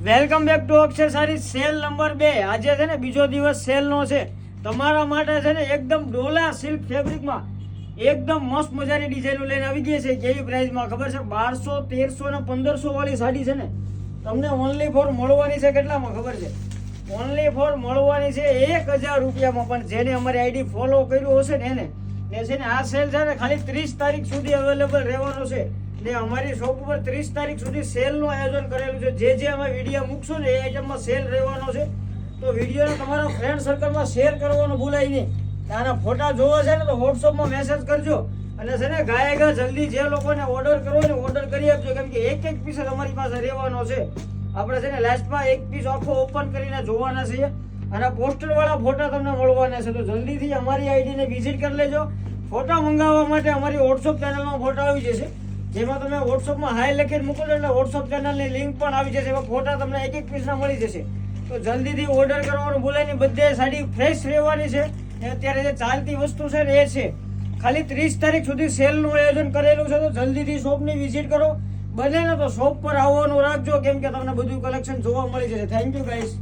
Welcome back to અક્ષર સારી cell number 2। આજે છે ને બીજો દિવસ સેલનો છે તમારા માટે છે ને એકદમ ડોલા સિલ્ક ફેબ્રિકમાં એકદમ મસ્ત મજાની ડિઝાઇનો લઈને આવી ગઈ છે। કેવી પ્રાઇસમાં ખબર છે? 1200, 1300 ને 1500 વાળી સાડી છે ને તમને ઓનલી ફોર મળવાની છે કેટલામાં ખબર છે? ઓનલી ફોર મળવાની છે 1000 રૂપિયામાં। પણ જેને અમારી આઈડી ફોલો કર્યું હશે ને એને છે ને આ સેલ છે ને ખાલી 30 તારીખ સુધી અવેલેબલ રહેવાનો છે ને અમારી શોપ ઉપર 30 તારીખ સુધી સેલનું આયોજન કરેલું છે। જે અમે વિડીયો મૂકશું ને એ આઈટમમાં સેલ રહેવાનો છે તો વિડીયોને તમારા ફ્રેન્ડ સર્કલમાં શેર કરવાનું ભૂલાય નહીં। આના ફોટા જોવો છે ને તો વોટ્સઅપમાં મેસેજ કરજો અને છે ને ગાયગા જલ્દી જે લોકોને ઓર્ડર કરવો ને ઓર્ડર કરી આપજો, કેમ કે એક પીસ જ અમારી પાસે રહેવાનો છે। આપણે છે ને લાસ્ટમાં એક પીસ આખો ઓપન કરીને જોવાના છીએ અને પોસ્ટરવાળા ફોટા તમને મળવાના છે, તો જલ્દીથી અમારી આઈડીને વિઝિટ કરી લેજો। ફોટા મંગાવવા માટે અમારી વોટ્સઅપ ચેનલમાં ફોટા આવી જશે, જેમાં તમે વોટ્સઅપમાં હાઈ લખીને મૂકો એટલે વોટ્સઅપ ચેનલની લિંક પણ આવી જશે, એમાં ફોટા તમને એક પીસના મળી જશે। તો જલ્દીથી ઓર્ડર કરવાનું ભૂલાય નહીં। બધે સાડી ફ્રેશ રહેવાની છે ને અત્યારે જે ચાલતી વસ્તુ છે ને એ છે ખાલી 30 તારીખ સુધી સેલનું આયોજન કરેલું છે, તો જલ્દીથી શોપની વિઝિટ કરો। બને ને તો શોપ પર આવવાનું રાખજો, કેમ કે તમને બધું કલેક્શન જોવા મળી જશે। Thank you guys.